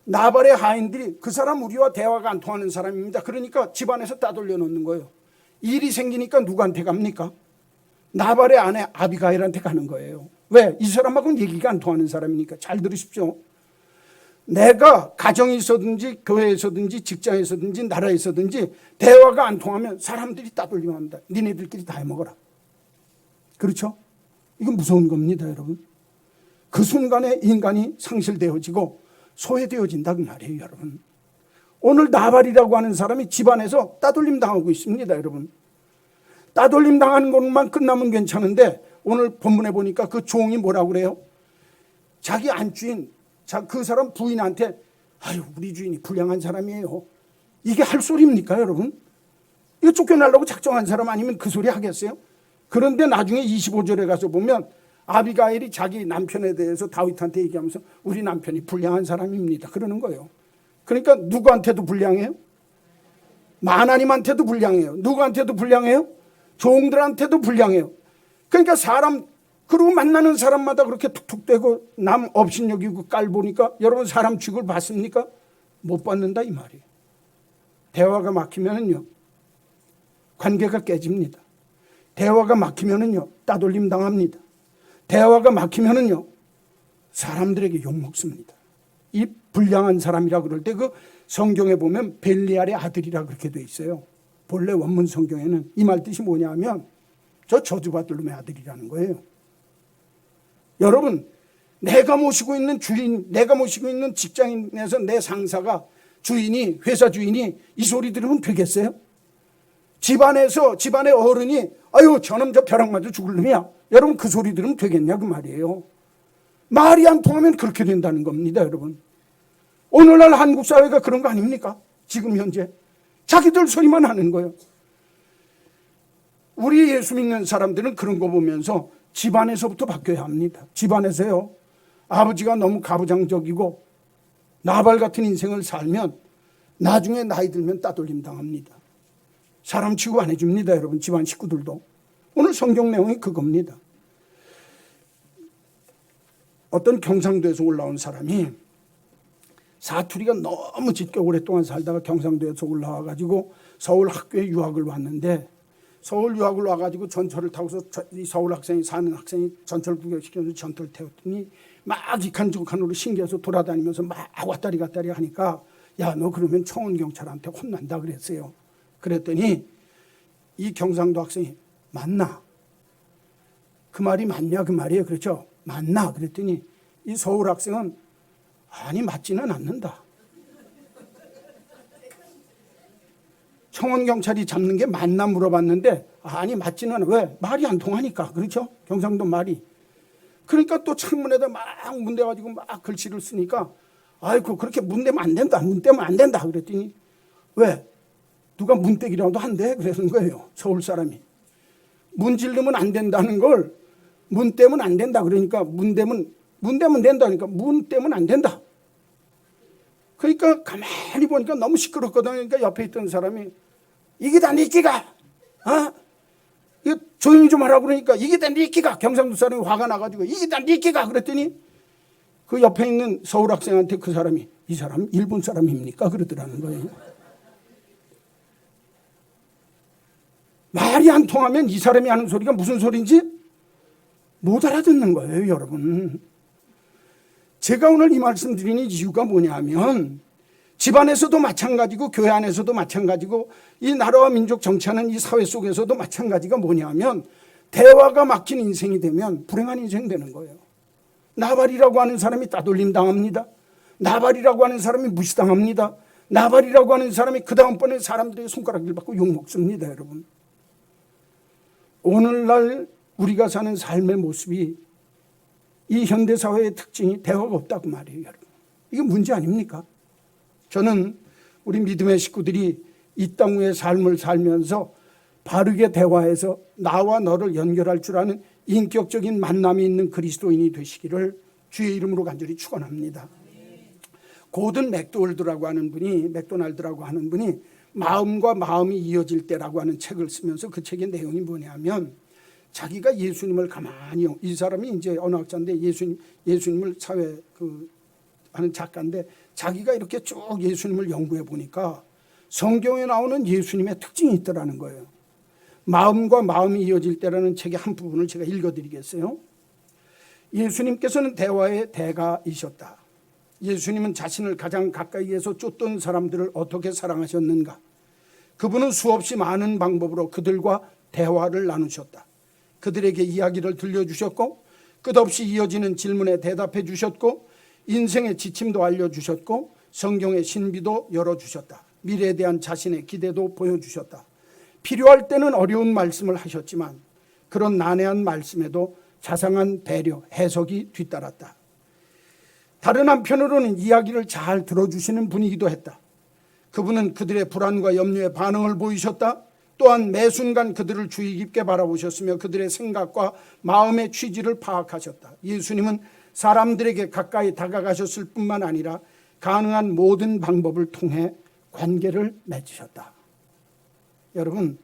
나발의 하인들이 그 사람 우리와 대화가 안 통하는 사람입니다. 그러니까 집안에서 따돌려 놓는 거예요. 일이 생기니까 누구한테 갑니까? 나발의 아내 아비가일한테 가는 거예요. 왜? 이 사람하고는 얘기가 안 통하는 사람이니까. 잘 들으십시오. 내가 가정에 있어든지 교회에서든지 직장에서든지 나라에서든지 대화가 안 통하면 사람들이 따돌리면 합니다. 니네들끼리 다 해먹어라. 그렇죠? 이건 무서운 겁니다, 여러분. 그 순간에 인간이 상실되어지고 소외되어진다 그 말이에요, 여러분. 오늘 나발이라고 하는 사람이 집안에서 따돌림 당하고 있습니다, 여러분. 따돌림 당하는 것만 끝나면 괜찮은데 오늘 본문에 보니까 그 종이 뭐라고 그래요? 자기 안주인, 그 사람 부인한테 아유 우리 주인이 불량한 사람이에요. 이게 할 소리입니까, 여러분? 이거 쫓겨나려고 작정한 사람 아니면 그 소리 하겠어요? 그런데 나중에 25절에 가서 보면 아비가일이 자기 남편에 대해서 다윗한테 얘기하면서 우리 남편이 불량한 사람입니다 그러는 거예요. 그러니까 누구한테도 불량해요? 하나님한테도 불량해요. 누구한테도 불량해요? 종들한테도 불량해요. 그러니까 사람, 그리고 만나는 사람마다 그렇게 툭툭대고 남 업신여기고 깔보니까 여러분 사람 취급을 받습니까? 못 받는다 이 말이에요. 대화가 막히면은요 관계가 깨집니다. 대화가 막히면은요 따돌림 당합니다. 대화가 막히면은요 사람들에게 욕먹습니다. 이 불량한 사람이라 그럴 때 그 성경에 보면 벨리알의 아들이라 그렇게 돼 있어요. 본래 원문 성경에는 이 말 뜻이 뭐냐면 저 저주받을 놈의 아들이라는 거예요. 여러분, 내가 모시고 있는 주인, 내가 모시고 있는 직장인에서 내 상사가, 주인이, 회사 주인이 이 소리 들으면 되겠어요? 집안에서 집안의 어른이 아유 저놈 저 벼락 맞아 죽을 놈이야, 여러분 그 소리 들으면 되겠냐 그 말이에요. 말이 안 통하면 그렇게 된다는 겁니다, 여러분. 오늘날 한국 사회가 그런 거 아닙니까? 지금 현재 자기들 소리만 하는 거예요. 우리 예수 믿는 사람들은 그런 거 보면서 집안에서부터 바뀌어야 합니다. 집안에서요 아버지가 너무 가부장적이고 나발 같은 인생을 살면 나중에 나이 들면 따돌림 당합니다. 사람 취급 안 해줍니다, 여러분. 집안 식구들도. 오늘 성경 내용이 그겁니다. 어떤 경상도에서 올라온 사람이 사투리가 너무 짙게 오랫동안 살다가 경상도에서 올라와가지고 서울 학교에 유학을 왔는데, 서울 유학을 와가지고 전철을 타고서 서울 학생이 사는 학생이 전철 구경시켜서 전철을 태웠더니 막 이칸저칸으로 신기해서 돌아다니면서 막 왔다리 갔다리 하니까 야 너 그러면 청원경찰한테 혼난다 그랬어요. 그랬더니 이 경상도 학생이 맞나? 그 말이 맞냐 그 말이에요. 그렇죠? 맞나? 그랬더니 이 서울 학생은 아니 맞지는 않는다. 청원경찰이 잡는 게 맞나 물어봤는데 아니 맞지는 않아. 왜? 말이 안 통하니까. 그렇죠? 경상도 말이. 그러니까 또 창문에다 막 문대가지고 막 글씨를 쓰니까 아이고 그렇게 문대면 안 된다. 문대면 안 된다. 그랬더니 왜? 누가 문대기라도 한대? 그러는 거예요. 서울 사람이. 문 지르면 안 된다는 걸 문 떼면 안 된다. 그러니까 문 떼면 된다. 그러니까 문 떼면 안 된다. 그러니까 가만히 보니까 너무 시끄럽거든요. 그러니까 옆에 있던 사람이 이게 다 네 끼가, 이거 조용히 좀 하라고 그러니까 이게 다 네 끼가, 경상도 사람이 화가 나가지고 이게 다 네 끼가 그랬더니 그 옆에 있는 서울 학생한테 그 사람이 이 사람 일본 사람입니까? 그러더라는 거예요. 말이 안 통하면 이 사람이 하는 소리가 무슨 소리인지 못 알아듣는 거예요, 여러분. 제가 오늘 이 말씀 드리는 이유가 뭐냐면 집안에서도 마찬가지고 교회 안에서도 마찬가지고 이 나라와 민족 정치하는 이 사회 속에서도 마찬가지가 뭐냐면 대화가 막힌 인생이 되면 불행한 인생 되는 거예요. 나발이라고 하는 사람이 따돌림 당합니다. 나발이라고 하는 사람이 무시당합니다. 나발이라고 하는 사람이 그 다음번에 사람들의 손가락질 받고 욕먹습니다, 여러분. 오늘날 우리가 사는 삶의 모습이 이 현대사회의 특징이 대화가 없다고 말이에요, 여러분. 이게 문제 아닙니까? 저는 우리 믿음의 식구들이 이 땅 위의 삶을 살면서 바르게 대화해서 나와 너를 연결할 줄 아는 인격적인 만남이 있는 그리스도인이 되시기를 주의 이름으로 간절히 축원합니다. 고든 맥도날드라고 하는 분이 마음과 마음이 이어질 때라고 하는 책을 쓰면서 그 책의 내용이 뭐냐면 자기가 예수님을 가만히요. 이 사람이 이제 언어학자인데 예수님을 사회 하는 작가인데 자기가 이렇게 쭉 예수님을 연구해 보니까 성경에 나오는 예수님의 특징이 있더라는 거예요. 마음과 마음이 이어질 때라는 책의 한 부분을 제가 읽어드리겠어요. 예수님께서는 대화의 대가이셨다. 예수님은 자신을 가장 가까이에서 쫓던 사람들을 어떻게 사랑하셨는가. 그분은 수없이 많은 방법으로 그들과 대화를 나누셨다. 그들에게 이야기를 들려주셨고 끝없이 이어지는 질문에 대답해 주셨고 인생의 지침도 알려주셨고 성경의 신비도 열어주셨다. 미래에 대한 자신의 기대도 보여주셨다. 필요할 때는 어려운 말씀을 하셨지만 그런 난해한 말씀에도 자상한 배려, 해석이 뒤따랐다. 다른 한편으로는 이야기를 잘 들어주시는 분이기도 했다. 그분은 그들의 불안과 염려에 반응을 보이셨다. 또한 매 순간 그들을 주의 깊게 바라보셨으며 그들의 생각과 마음의 취지를 파악하셨다. 예수님은 사람들에게 가까이 다가가셨을 뿐만 아니라 가능한 모든 방법을 통해 관계를 맺으셨다. 여러분,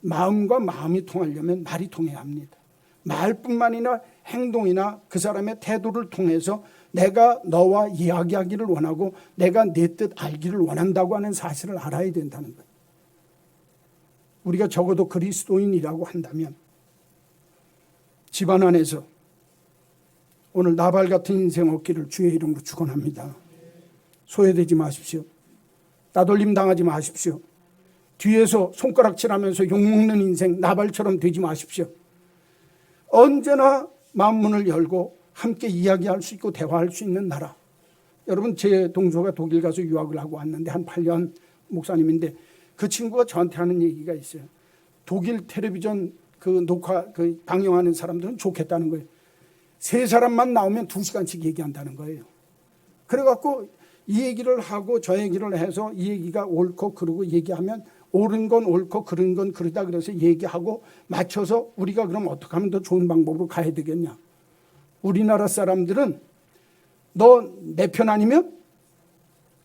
마음과 마음이 통하려면 말이 통해야 합니다. 말뿐만 아니라 행동이나 그 사람의 태도를 통해서 내가 너와 이야기하기를 원하고 내가 내 뜻 알기를 원한다고 하는 사실을 알아야 된다는 거예요. 우리가 적어도 그리스도인이라고 한다면 집안 안에서 오늘 나발 같은 인생 없기를 주의 이름으로 축원합니다. 소외되지 마십시오. 따돌림 당하지 마십시오. 뒤에서 손가락질하면서 욕먹는 인생 나발처럼 되지 마십시오. 언제나 마음문을 열고 함께 이야기할 수 있고 대화할 수 있는 나라. 여러분, 제 동서가 독일 가서 유학을 하고 왔는데 한 8년 목사님인데 그 친구가 저한테 하는 얘기가 있어요. 독일 텔레비전 방영하는 사람들은 좋겠다는 거예요. 3사람만 나오면 2시간씩 얘기한다는 거예요. 그래갖고 이 얘기를 하고 저 얘기를 해서 이 얘기가 옳고 그르고 얘기하면 옳은 건 옳고 그른 건 그르다 그래서 얘기하고 맞춰서 우리가 그럼 어떻게 하면 더 좋은 방법으로 가야 되겠냐. 우리나라 사람들은 너 내 편 아니면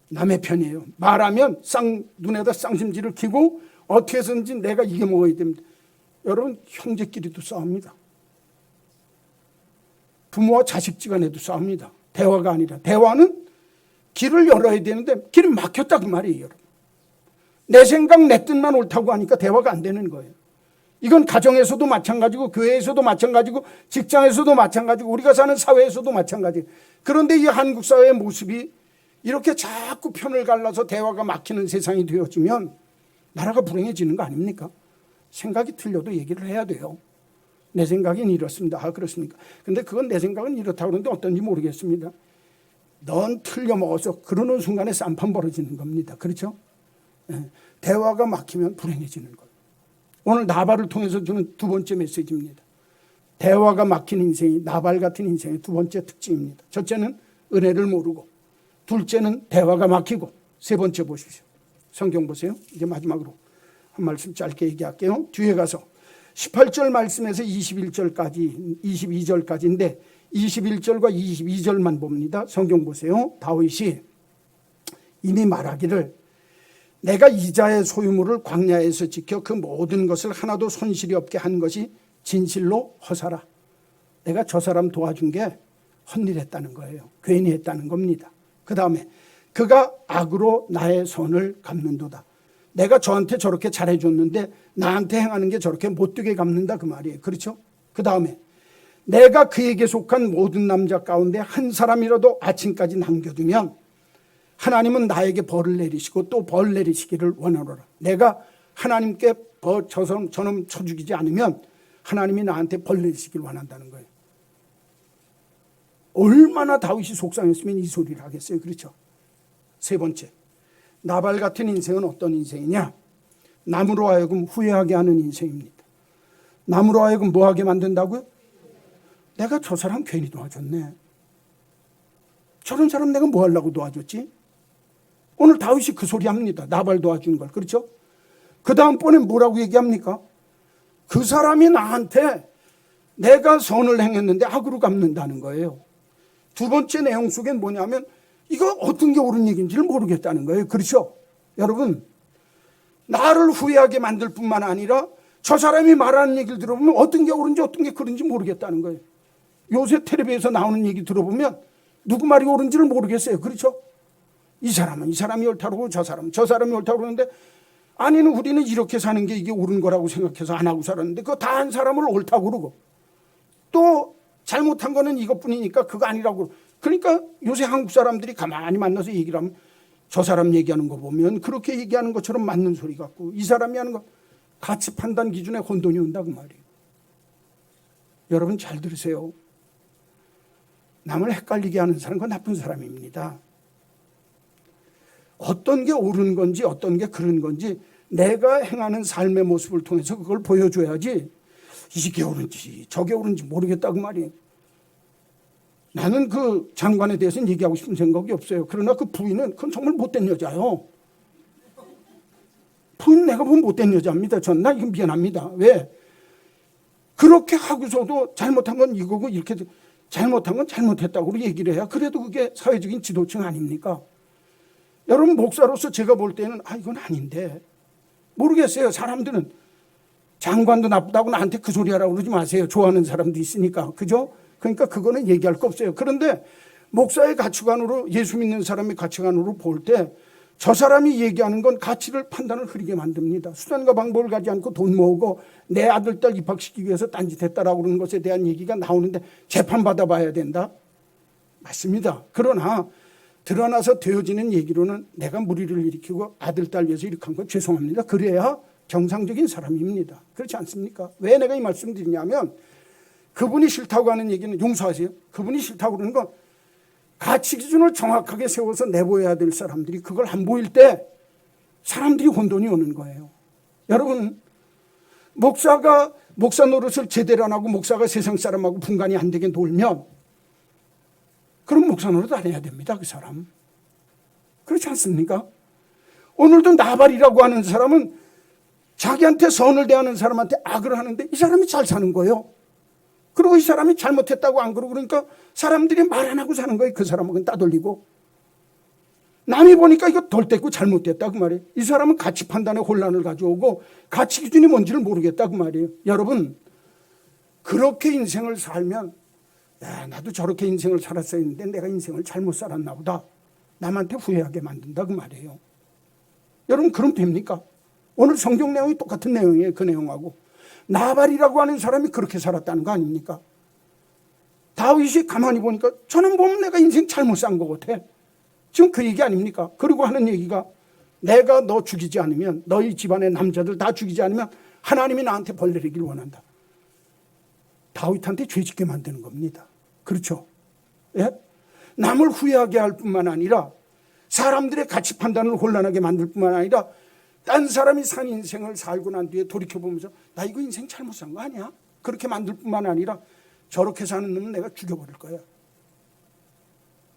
남의 편이에요. 말하면 눈에다 쌍심지를 키고 어떻게 해서든지 내가 이겨먹어야 됩니다. 여러분, 형제끼리도 싸웁니다. 부모와 자식지간에도 싸웁니다. 대화가 아니라. 대화는 길을 열어야 되는데 길이 막혔다 그 말이에요. 여러분. 내 생각 내 뜻만 옳다고 하니까 대화가 안 되는 거예요. 이건 가정에서도 마찬가지고 교회에서도 마찬가지고 직장에서도 마찬가지고 우리가 사는 사회에서도 마찬가지예요. 그런데 이 한국 사회의 모습이 이렇게 자꾸 편을 갈라서 대화가 막히는 세상이 되어지면 나라가 불행해지는 거 아닙니까? 생각이 틀려도 얘기를 해야 돼요. 내 생각은 이렇습니다. 아, 그렇습니까? 근데 그건 내 생각은 이렇다고 그러는데 어떤지 모르겠습니다. 넌 틀려먹어서 그러는 순간에 쌈판 벌어지는 겁니다. 그렇죠? 네. 대화가 막히면 불행해지는 거예요. 오늘 나발을 통해서 주는 두 번째 메시지입니다. 대화가 막힌 인생이 나발 같은 인생의 두 번째 특징입니다. 첫째는 은혜를 모르고, 둘째는 대화가 막히고, 세 번째 보십시오. 성경 보세요. 이제 마지막으로 한 말씀 짧게 얘기할게요. 뒤에 가서 18절 말씀에서 22절까지인데 21절과 22절만 봅니다. 성경 보세요. 다윗이 이미 말하기를 내가 이자의 소유물을 광야에서 지켜 그 모든 것을 하나도 손실이 없게 한 것이 진실로 허사라. 내가 저 사람 도와준 게 헛일했다는 거예요. 괜히 했다는 겁니다. 그 다음에 그가 악으로 나의 선을 갚는도다. 내가 저한테 저렇게 잘해줬는데 나한테 행하는 게 저렇게 못되게 갚는다 그 말이에요. 그렇죠? 그 다음에 내가 그에게 속한 모든 남자 가운데 한 사람이라도 아침까지 남겨두면 하나님은 나에게 벌을 내리시고 또 벌 내리시기를 원하노라. 내가 하나님께 저놈 쳐 죽이지 않으면 하나님이 나한테 벌 내리시기를 원한다는 거예요. 얼마나 다윗이 속상했으면 이 소리를 하겠어요. 그렇죠? 세 번째, 나발 같은 인생은 어떤 인생이냐? 남으로 하여금 후회하게 하는 인생입니다. 남으로 하여금 뭐하게 만든다고요? 내가 저 사람 괜히 도와줬네. 저런 사람 내가 뭐 하려고 도와줬지? 오늘 다윗이 그 소리 합니다. 나발 도와주는 걸. 그렇죠? 그 다음번에 뭐라고 얘기합니까? 그 사람이 나한테 내가 선을 행했는데 악으로 갚는다는 거예요. 두 번째 내용 속엔 뭐냐면 이거 어떤 게 옳은 얘기인지를 모르겠다는 거예요. 그렇죠? 여러분, 나를 후회하게 만들 뿐만 아니라 저 사람이 말하는 얘기를 들어보면 어떤 게 옳은지 어떤 게 그른지 모르겠다는 거예요. 요새 텔레비에서 나오는 얘기 들어보면 누구 말이 옳은지를 모르겠어요. 그렇죠? 이 사람은 이 사람이 옳다고 그러고 저 사람이 옳다고 그러는데, 아니는 우리는 이렇게 사는 게 이게 옳은 거라고 생각해서 안 하고 살았는데 그거 다 한 사람을 옳다고 그러고 또 잘못한 거는 이것뿐이니까 그거 아니라고. 그러니까 요새 한국 사람들이 가만히 만나서 얘기를 하면 저 사람 얘기하는 거 보면 그렇게 얘기하는 것처럼 맞는 소리 같고, 이 사람이 하는 거 가치 판단 기준에 혼돈이 온다고 말이에요. 여러분 잘 들으세요. 남을 헷갈리게 하는 사람은 그건 나쁜 사람입니다. 어떤 게 옳은 건지 어떤 게 그른 건지 내가 행하는 삶의 모습을 통해서 그걸 보여줘야지 이게 옳은지 저게 옳은지 모르겠다 그 말이에요. 나는 그 장관에 대해서는 얘기하고 싶은 생각이 없어요. 그러나 그 부인은 그건 정말 못된 여자예요. 부인 내가 보면 못된 여자입니다. 나 이건 미안합니다. 왜? 그렇게 하고서도 잘못한 건 이거고 이렇게 잘못한 건 잘못했다고 얘기를 해야 그래도 그게 사회적인 지도층 아닙니까? 여러분 목사로서 제가 볼 때는 이건 아닌데 모르겠어요. 사람들은 장관도 나쁘다고 나한테 그 소리 하라고 그러지 마세요. 좋아하는 사람도 있으니까. 그죠? 그러니까 그거는 얘기할 거 없어요. 그런데 목사의 가치관으로, 예수 믿는 사람의 가치관으로 볼 때 저 사람이 얘기하는 건 가치를 판단을 흐리게 만듭니다. 수단과 방법을 가지 않고 돈 모으고 내 아들 딸 입학시키기 위해서 딴짓했다라고 그러는 것에 대한 얘기가 나오는데 재판받아 봐야 된다? 맞습니다. 그러나 드러나서 되어지는 얘기로는 내가 무리를 일으키고 아들 딸 위해서 이렇게 한 건 죄송합니다. 그래야 정상적인 사람입니다. 그렇지 않습니까? 왜 내가 이 말씀 드리냐면, 그분이 싫다고 하는 얘기는 용서하세요. 그분이 싫다고 그러는 건 가치 기준을 정확하게 세워서 내보여야 될 사람들이 그걸 안 보일 때 사람들이 혼돈이 오는 거예요. 여러분, 목사가 목사 노릇을 제대로 안 하고 목사가 세상 사람하고 분간이 안 되게 놀면 그럼 목사 노릇 안 해야 됩니다. 그 사람. 그렇지 않습니까? 오늘도 나발이라고 하는 사람은 자기한테 선을 대하는 사람한테 악을 하는데 이 사람이 잘 사는 거예요. 그리고 이 사람이 잘못했다고 안 그러고 그러니까 사람들이 말 안 하고 사는 거예요. 그 사람은 따돌리고. 남이 보니까 이거 덜 됐고 잘못됐다 그 말이에요. 이 사람은 가치 판단에 혼란을 가져오고 가치 기준이 뭔지를 모르겠다 그 말이에요. 여러분, 그렇게 인생을 살면 나도 저렇게 인생을 살았어야 했는데 내가 인생을 잘못 살았나 보다. 남한테 후회하게 만든다 그 말이에요. 여러분, 그럼 됩니까? 오늘 성경 내용이 똑같은 내용이에요. 그 내용하고. 나발이라고 하는 사람이 그렇게 살았다는 거 아닙니까? 다윗이 가만히 보니까 저는 보면 내가 인생 잘못 산 것 같아. 지금 그 얘기 아닙니까? 그리고 하는 얘기가 내가 너 죽이지 않으면, 너희 집안의 남자들 다 죽이지 않으면 하나님이 나한테 벌 내리길 원한다. 다윗한테 죄짓게 만드는 겁니다. 그렇죠? 예? 남을 후회하게 할 뿐만 아니라 사람들의 가치 판단을 혼란하게 만들 뿐만 아니라 딴 사람이 산 인생을 살고 난 뒤에 돌이켜보면서 나 이거 인생 잘못 산 거 아니야? 그렇게 만들 뿐만 아니라 저렇게 사는 놈은 내가 죽여버릴 거야.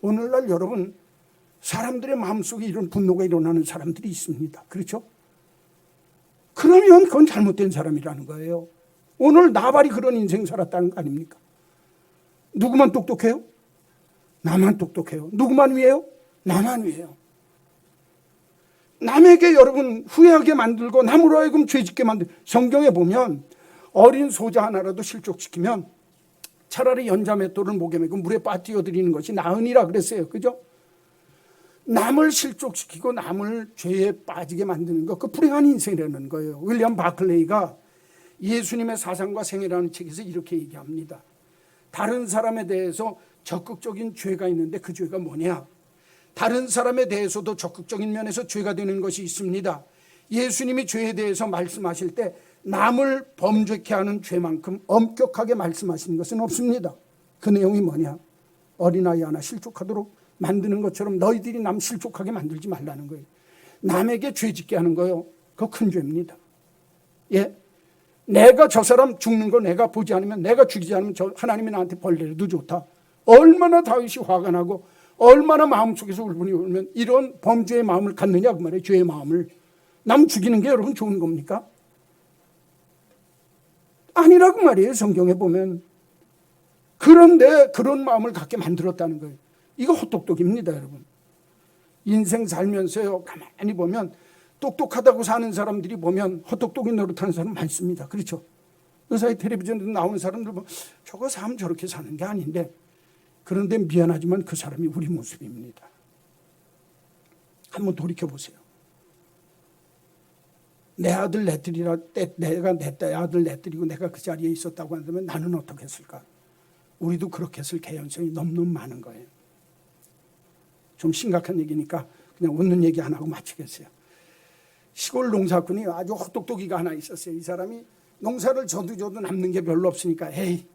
오늘날 여러분, 사람들의 마음속에 이런 분노가 일어나는 사람들이 있습니다. 그렇죠? 그러면 그건 잘못된 사람이라는 거예요. 오늘 나발이 그런 인생 살았다는 거 아닙니까? 누구만 똑똑해요? 나만 똑똑해요. 누구만 위해요? 나만 위해요. 남에게 여러분 후회하게 만들고 남으로 하여금 죄짓게 만들고, 성경에 보면 어린 소자 하나라도 실족시키면 차라리 연자맷돌을 목에 메고 물에 빠뜨려드리는 것이 나으니라 그랬어요. 그죠? 남을 실족시키고 남을 죄에 빠지게 만드는 것, 그 불행한 인생이라는 거예요. 윌리엄 바클레이가 예수님의 사상과 생애라는 책에서 이렇게 얘기합니다. 다른 사람에 대해서 적극적인 죄가 있는데 그 죄가 뭐냐? 다른 사람에 대해서도 적극적인 면에서 죄가 되는 것이 있습니다. 예수님이 죄에 대해서 말씀하실 때 남을 범죄케 하는 죄만큼 엄격하게 말씀하시는 것은 없습니다. 그 내용이 뭐냐? 어린아이 하나 실족하도록 만드는 것처럼 너희들이 남 실족하게 만들지 말라는 거예요. 남에게 죄짓게 하는 거예요. 그거 큰 죄입니다. 예? 내가 저 사람 죽는 거 내가 보지 않으면, 내가 죽이지 않으면 하나님이 나한테 벌 내려도 좋다. 얼마나 다윗이 화가 나고 얼마나 마음속에서 울분이 울면 이런 범죄의 마음을 갖느냐 그 말이에요. 죄의 마음을. 남 죽이는 게 여러분 좋은 겁니까? 아니라고 말이에요. 성경에 보면. 그런데 그런 마음을 갖게 만들었다는 거예요. 이거 헛똑똑입니다, 여러분. 인생 살면서요, 가만히 보면 똑똑하다고 사는 사람들이 보면 헛똑똑이 노릇하는 사람 많습니다. 그렇죠? 의사의 텔레비전에 나오는 사람들 보면 저거 사람 저렇게 사는 게 아닌데, 그런데 미안하지만 그 사람이 우리 모습입니다. 한번 돌이켜보세요. 내 아들 내 딸이라, 내가 내 아들 내 딸이고 내가 그 자리에 있었다고 한다면 나는 어떻게 했을까? 우리도 그렇게 했을 개연성이 너무너무 많은 거예요. 좀 심각한 얘기니까 그냥 웃는 얘기 하나 하고 마치겠어요. 시골 농사꾼이 아주 헛똑똑이가 하나 있었어요. 이 사람이 농사를 줘도 남는 게 별로 없으니까 에이,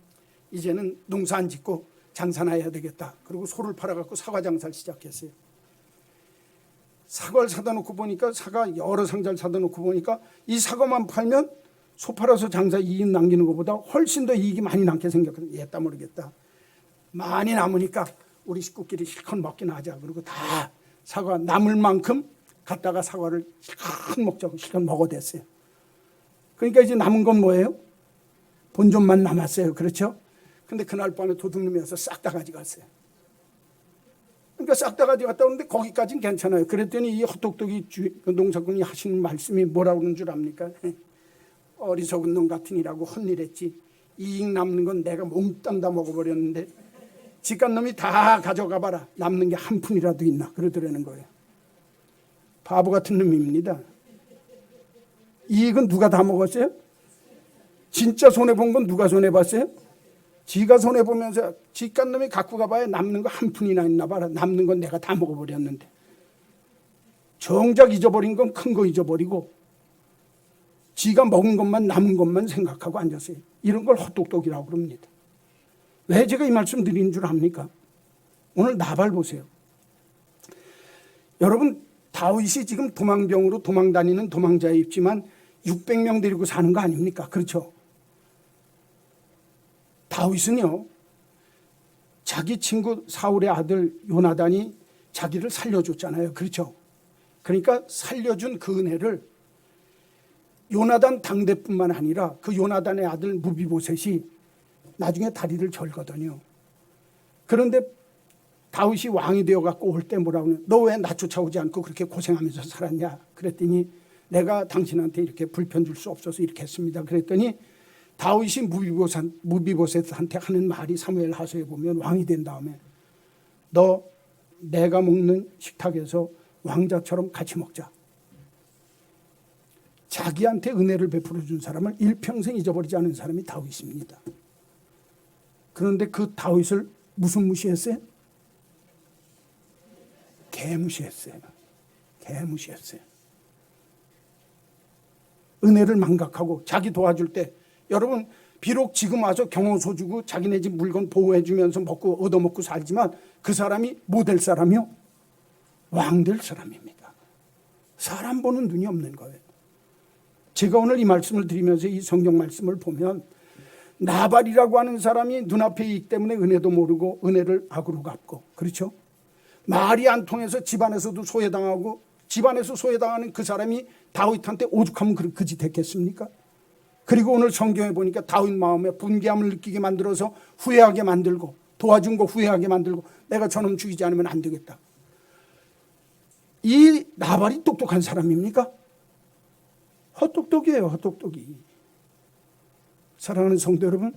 이제는 농사 안 짓고 장사나 해야 되겠다. 그리고 소를 팔아갖고 사과 장사를 시작했어요. 사과를 사다 놓고 보니까, 사과 여러 상자를 사다 놓고 보니까 이 사과만 팔면 소 팔아서 장사 이익 남기는 것보다 훨씬 더 이익이 많이 남게 생겼거든요. 얘다 모르겠다. 많이 남으니까 우리 식구끼리 실컷 먹기나 하자. 그리고 다 사과 남을 만큼 갖다가 사과를 실컷 먹자고 실컷 먹어댔어요. 그러니까 이제 남은 건 뭐예요? 본전만 남았어요. 그렇죠? 근데 그날 밤에 도둑놈이 와서 싹 다 가져갔어요. 그러니까 싹 다 가져갔다 오는데 거기까지는 괜찮아요. 그랬더니 이 헛똑똑이 농사꾼이 하시는 말씀이 뭐라고 그러는 줄 압니까? 어리석은 놈 같으니라고 헛일했지. 이익 남는 건 내가 몽땅 다 먹어버렸는데 집간놈이 다 가져가 봐라. 남는 게 한 푼이라도 있나 그러더라는 거예요. 바보 같은 놈입니다. 이익은 누가 다 먹었어요? 진짜 손해본 건 누가 손해봤어요? 지가 손해보면서 집간놈이 갖고 가봐야 남는 거 한 푼이나 있나 봐라. 남는 건 내가 다 먹어버렸는데. 정작 잊어버린 건 큰 거 잊어버리고 지가 먹은 것만 남은 것만 생각하고 앉았어요. 이런 걸 헛똑똑이라고 그럽니다. 왜 제가 이 말씀 드리는 줄 압니까? 오늘 나발 보세요. 여러분, 다윗이 지금 도망병으로 도망다니는 도망자에 있지만 600명 데리고 사는 거 아닙니까? 그렇죠? 다윗은요, 자기 친구 사울의 아들 요나단이 자기를 살려줬잖아요. 그렇죠? 그러니까 살려준 그 은혜를 요나단 당대뿐만 아니라 그 요나단의 아들 무비보셋이 나중에 다리를 절거든요. 그런데 다윗이 왕이 되어갖고 올 때 뭐라고 하냐, 너 왜 나 쫓아오지 않고 그렇게 고생하면서 살았냐 그랬더니 내가 당신한테 이렇게 불편 줄 수 없어서 이렇게 했습니다. 그랬더니 다윗이 무비보셋한테 하는 말이 사무엘하서에 보면, 왕이 된 다음에 너 내가 먹는 식탁에서 왕자처럼 같이 먹자. 자기한테 은혜를 베풀어 준 사람을 일평생 잊어버리지 않은 사람이 다윗입니다. 그런데 그 다윗을 무슨 무시했어요? 개무시했어요. 개무시했어요. 은혜를 망각하고 자기 도와줄 때, 여러분 비록 지금 와서 경호소 주고 자기네 집 물건 보호해 주면서 먹고 얻어먹고 살지만 그 사람이 뭐 될 사람이요? 왕 될 사람입니다. 사람 보는 눈이 없는 거예요. 제가 오늘 이 말씀을 드리면서 이 성경 말씀을 보면 나발이라고 하는 사람이 눈앞에 있기 때문에 은혜도 모르고 은혜를 악으로 갚고, 그렇죠? 말이 안 통해서 집안에서도 소외당하고, 집안에서 소외당하는 그 사람이 다윗한테 오죽하면 그지 됐겠습니까? 그리고 오늘 성경에 보니까 다윗 마음에 분개함을 느끼게 만들어서 후회하게 만들고, 도와준 거 후회하게 만들고, 내가 저놈 죽이지 않으면 안 되겠다. 이 나발이 똑똑한 사람입니까? 헛똑똑이에요. 헛똑똑이. 사랑하는 성도 여러분,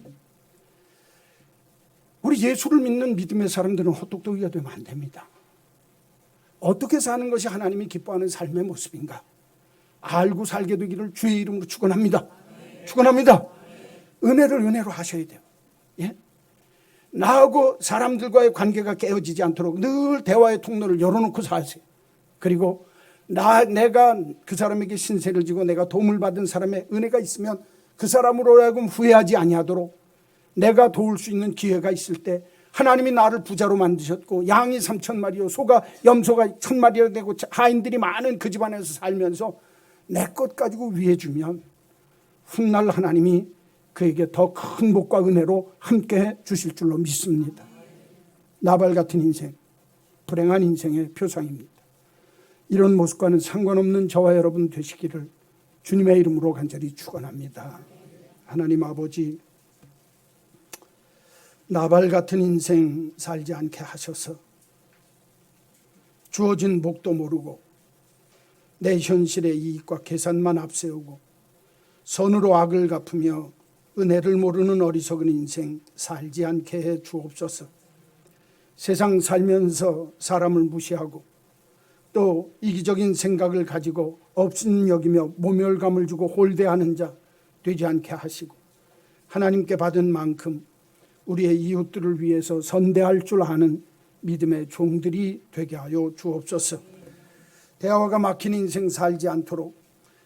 우리 예수를 믿는 믿음의 사람들은 헛똑똑이가 되면 안 됩니다. 어떻게 사는 것이 하나님이 기뻐하는 삶의 모습인가? 알고 살게 되기를 주의 이름으로 축원합니다. 축원합니다. 은혜를 은혜로 하셔야 돼요. 예? 나하고 사람들과의 관계가 깨어지지 않도록 늘 대화의 통로를 열어놓고 사세요. 그리고 내가 그 사람에게 신세를 지고 내가 도움을 받은 사람의 은혜가 있으면 그 사람으로 하여금 후회하지 아니하도록, 내가 도울 수 있는 기회가 있을 때 하나님이 나를 부자로 만드셨고 양이 3,000마리요 소가 염소가 1,000마리가 되고 하인들이 많은 그 집안에서 살면서 내 것 가지고 위해 주면 훗날 하나님이 그에게 더 큰 복과 은혜로 함께 주실 줄로 믿습니다. 나발 같은 인생, 불행한 인생의 표상입니다. 이런 모습과는 상관없는 저와 여러분 되시기를 주님의 이름으로 간절히 축원합니다. 하나님 아버지, 나발 같은 인생 살지 않게 하셔서 주어진 복도 모르고 내 현실의 이익과 계산만 앞세우고 선으로 악을 갚으며 은혜를 모르는 어리석은 인생 살지 않게 해 주옵소서. 세상 살면서 사람을 무시하고 또 이기적인 생각을 가지고 없음 여기며 모멸감을 주고 홀대하는 자 되지 않게 하시고, 하나님께 받은 만큼 우리의 이웃들을 위해서 선대할 줄 아는 믿음의 종들이 되게 하여 주옵소서. 대화가 막힌 인생 살지 않도록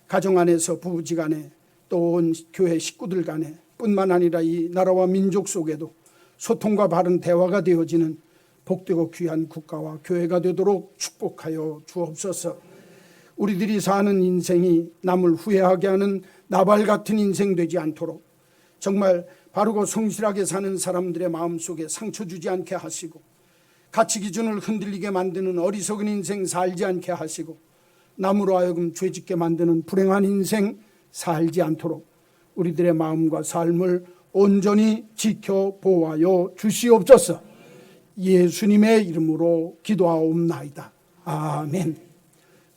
가정 안에서 부부지간에 또 온 교회 식구들 간에 뿐만 아니라 이 나라와 민족 속에도 소통과 바른 대화가 되어지는 복되고 귀한 국가와 교회가 되도록 축복하여 주옵소서. 우리들이 사는 인생이 남을 후회하게 하는 나발 같은 인생 되지 않도록 정말 바르고 성실하게 사는 사람들의 마음속에 상처 주지 않게 하시고, 가치 기준을 흔들리게 만드는 어리석은 인생 살지 않게 하시고, 남으로 하여금 죄짓게 만드는 불행한 인생 살지 않도록 우리들의 마음과 삶을 온전히 지켜 보호하여 주시옵소서. 예수님의 이름으로 기도하옵나이다. 아멘.